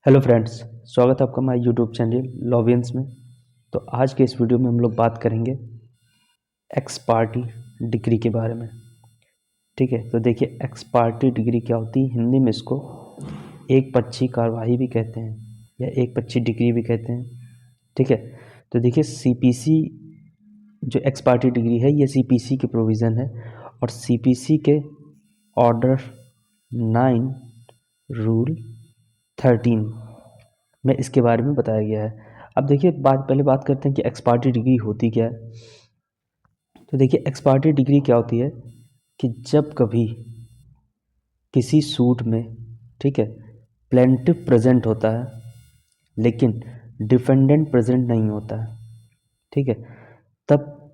Hello friends, स्वागत है आपका हमारे यूट्यूब चैनल लॉवियंस में। तो आज के इस वीडियो में हम लोग बात करेंगे एक्स पार्टी डिग्री के बारे में। ठीक है, तो देखिए एक्स पार्टी डिग्री क्या होती है। हिंदी में इसको एक पक्षी कार्यवाही भी कहते हैं या एक पक्षी डिग्री भी कहते हैं। ठीक है, तो देखिए सीपीसी जो एक्स पार्टी डिग्री है ये सीपीसी के प्रोविज़न है और सीपीसी के ऑर्डर 9 रूल 13 में इसके बारे में बताया गया है। अब देखिए पहले बात करते हैं कि एक्स पार्टी डिग्री होती क्या है। तो देखिए एक्स पार्टी डिग्री क्या होती है कि जब कभी किसी सूट में, ठीक है, प्लेंटिफ प्रेजेंट होता है लेकिन डिफेंडेंट प्रेजेंट नहीं होता है, ठीक है, तब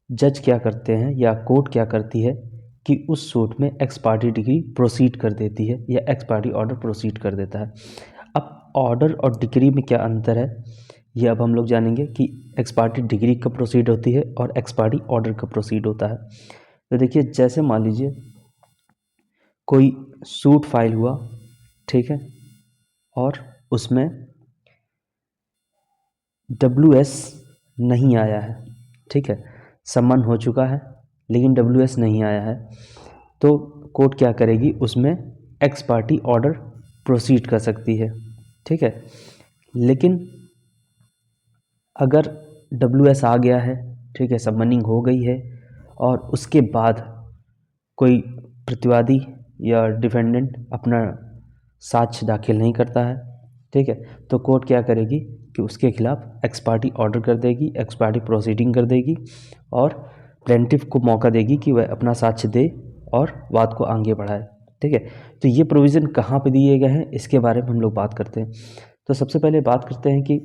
जज क्या करते हैं या कोर्ट क्या करती है कि उस सूट में एक्स पार्टी डिग्री प्रोसीड कर देती है या एक्स पार्टी ऑर्डर प्रोसीड कर देता है। अब ऑर्डर और डिग्री में क्या अंतर है ये अब हम लोग जानेंगे कि एक्स पार्टी डिग्री कब प्रोसीड होती है और एक्स पार्टी ऑर्डर कब प्रोसीड होता है। तो देखिए जैसे मान लीजिए कोई सूट फाइल हुआ, ठीक है, और उसमें WS नहीं आया है, ठीक है, सम्मन हो चुका है लेकिन WS नहीं आया है, तो कोर्ट क्या करेगी, उसमें एक्स पार्टी ऑर्डर प्रोसीड कर सकती है। ठीक है, लेकिन अगर WS आ गया है, ठीक है, सबमनिंग हो गई है और उसके बाद कोई प्रतिवादी या डिफेंडेंट अपना साक्ष्य दाखिल नहीं करता है, ठीक है, तो कोर्ट क्या करेगी कि उसके खिलाफ एक्स पार्टी ऑर्डर कर देगी, एक्स पार्टी प्रोसीडिंग कर देगी और प्लेंटिफ को मौका देगी कि वह अपना साक्ष्य दे और बात को आगे बढ़ाए। ठीक है, तो ये प्रोविज़न कहाँ पे दिए गए हैं इसके बारे में हम लोग बात करते हैं। तो सबसे पहले बात करते हैं कि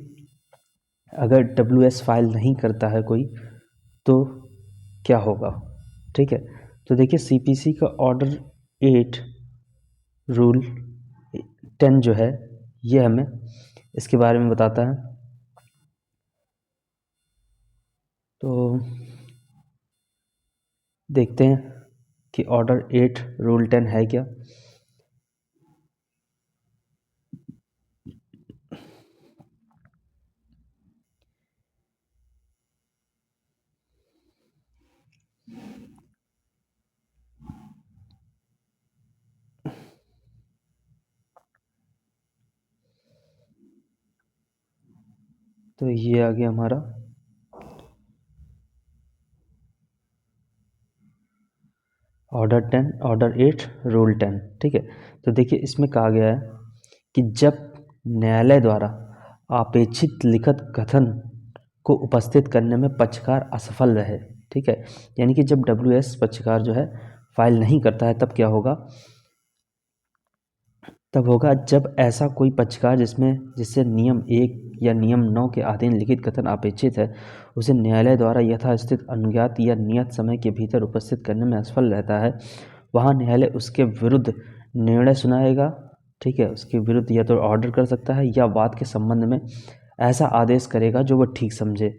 अगर WS फाइल नहीं करता है कोई तो क्या होगा। ठीक है, तो देखिए CPC का ऑर्डर 8 रूल 10 जो है ये हमें इसके बारे में बताता है। तो देखते हैं कि ऑर्डर 8 रूल 10 है क्या। तो ये आ गया हमारा ऑर्डर 8 रूल 10। ठीक है, तो देखिए इसमें कहा गया है कि जब न्यायालय द्वारा अपेक्षित लिखित कथन को उपस्थित करने में पक्षकार असफल रहे, ठीक है, यानी कि जब WS पक्षकार जो है फाइल नहीं करता है तब क्या होगा, तब होगा जब ऐसा कोई पक्षकार जिससे नियम 1 या नियम 9 के अधीन लिखित कथन अपेक्षित है उसे न्यायालय द्वारा यथास्थित अनुज्ञात या नियत समय के भीतर उपस्थित करने में असफल रहता है, वहाँ न्यायालय उसके विरुद्ध निर्णय सुनाएगा। ठीक है, उसके विरुद्ध या तो ऑर्डर कर सकता है या वाद के संबंध में ऐसा आदेश करेगा जो वह ठीक समझे।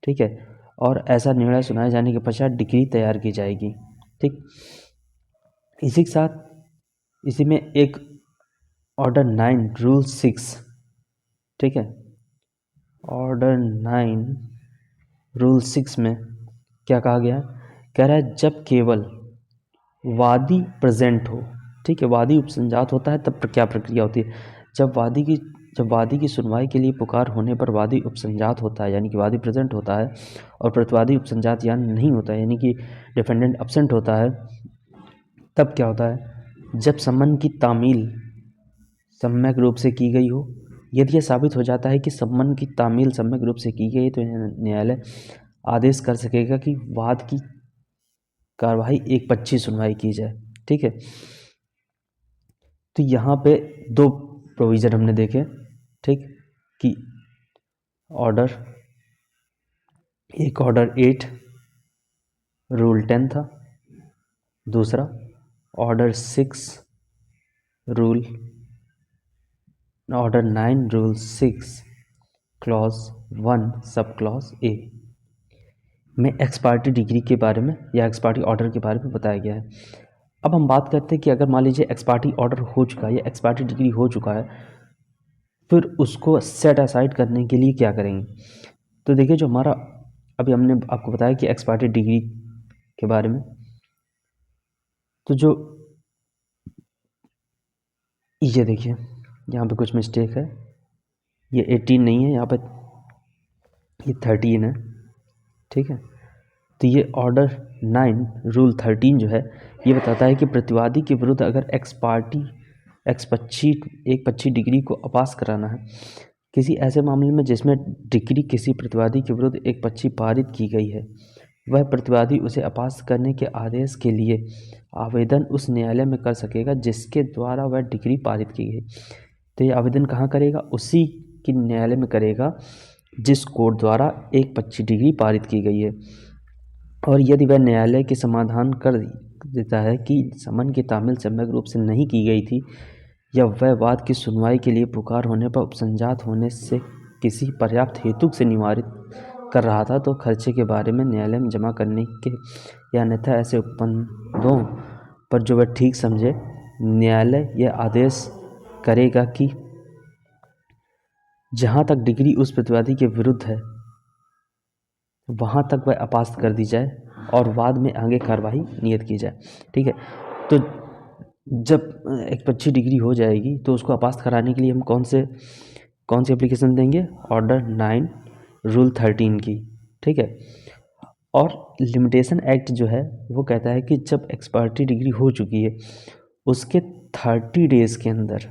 ठीक है, और ऐसा निर्णय सुनाए जाने के पश्चात डिग्री तैयार की जाएगी। ठीक, इसी के साथ इसी में एक ऑर्डर 9 रूल 6, ठीक है, ऑर्डर 9 रूल 6 में क्या कहा गया है, कह रहा है जब केवल वादी प्रेजेंट हो, ठीक है, वादी उपसंजात होता है तब क्या प्रक्रिया होती है, जब वादी की सुनवाई के लिए पुकार होने पर वादी उपसंजात होता है यानी कि वादी प्रेजेंट होता है और प्रतिवादी उपसंजात या नहीं होता है यानी कि डिफेंडेंट अब्सेंट होता है, तब क्या होता है, जब सम्मन की तामील सम्यक रूप से की गई हो। यदि यह साबित हो जाता है कि सम्मन की तामील सम्यक रूप से की गई तो न्यायालय आदेश कर सकेगा कि वाद की कार्रवाई एक पक्षी सुनवाई की जाए। ठीक है, तो यहाँ पे दो प्रोविज़न हमने देखे, ठीक, कि ऑर्डर एक ऑर्डर 8 रूल 10 था, दूसरा order 6 rule order 9 rule 6 clause 1 sub clause A में एक्स पार्टी डिग्री के बारे में या एक्स पार्टी ऑर्डर के बारे में बताया गया है। अब हम बात करते हैं कि अगर मान लीजिए एक्स पार्टी ऑर्डर हो चुका है या एक्स पार्टी डिग्री हो चुका है फिर उसको सेट असाइड करने के लिए क्या करेंगे? तो देखिए, जो हमारा अभी हमने आपको बताया कि एक्सपायरी डिग्री के बारे में, तो जो ये देखिए यहाँ पे कुछ मिस्टेक है, ये 18 नहीं है, यहाँ पे ये 13 है, ठीक है। तो ये ऑर्डर 9 रूल 13 जो है ये बताता है कि प्रतिवादी के विरुद्ध अगर एक पक्षी डिग्री को अपास कराना है किसी ऐसे मामले में जिसमें डिग्री किसी प्रतिवादी के विरुद्ध एक पक्षी पारित की गई है, वह प्रतिवादी उसे अपास करने के आदेश के लिए आवेदन उस न्यायालय में कर सकेगा जिसके द्वारा वह डिग्री पारित की गई। तो ये आवेदन कहाँ करेगा? उसी की न्यायालय में करेगा जिस कोर्ट द्वारा एक पक्षी डिग्री पारित की गई है। और यदि वह न्यायालय के समाधान कर देता है कि समन की तामील सम्यक रूप से नहीं की गई थी या वह वाद की सुनवाई के लिए पुकार होने पर उपसंजात होने से किसी पर्याप्त हेतु से निवारित कर रहा था, तो खर्चे के बारे में न्यायालय में जमा करने के या अन्यथा ऐसे उपबंधों पर जो वह ठीक समझे, न्यायालय यह आदेश करेगा कि जहाँ तक डिग्री उस प्रतिवादी के विरुद्ध है वहाँ तक वह अपास्त कर दी जाए और बाद में आगे कार्रवाई नियत की जाए, ठीक है। तो जब एक पक्षी डिग्री हो जाएगी तो उसको अपास्त कराने के लिए हम कौन सी एप्लीकेशन देंगे? ऑर्डर 9 रूल 13 की, ठीक है। और लिमिटेशन एक्ट जो है वो कहता है कि जब एक्सपायरी डिग्री हो चुकी है उसके 30 डेज़ के अंदर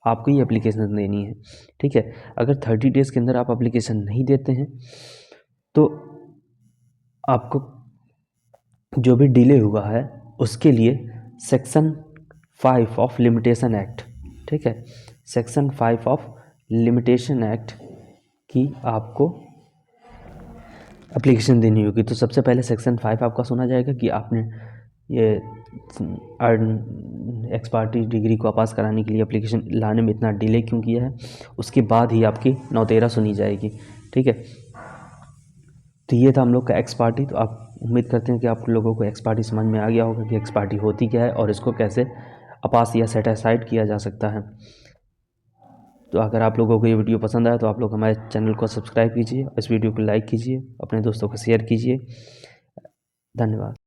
आपको ये एप्लीकेशन देनी है, ठीक है। अगर 30 डेज़ के अंदर आप एप्लीकेशन नहीं देते हैं तो आपको जो भी डिले हुआ है उसके लिए सेक्शन 5 ऑफ लिमिटेशन एक्ट, ठीक है, सेक्शन 5 ऑफ लिमिटेशन एक्ट की आपको एप्लीकेशन देनी होगी। तो सबसे पहले सेक्शन 5 आपका सुना जाएगा कि आपने ये एक्सपायरी डिग्री को पास कराने के लिए एप्लीकेशन लाने में इतना डिले क्यों किया है, उसके बाद ही आपकी 9/13 सुनी जाएगी, ठीक है। तो ये था हम लोग का एक्सपायरी। तो आप उम्मीद करते हैं कि आप लोगों को एक्सपायरी समझ में आ गया होगा कि एक्सपायरी होती क्या है और इसको कैसे अपास या सेट असाइड किया जा सकता है। तो अगर आप लोगों को ये वीडियो पसंद आया तो आप लोग हमारे चैनल को सब्सक्राइब कीजिए, इस वीडियो को लाइक कीजिए, अपने दोस्तों को शेयर कीजिए। धन्यवाद।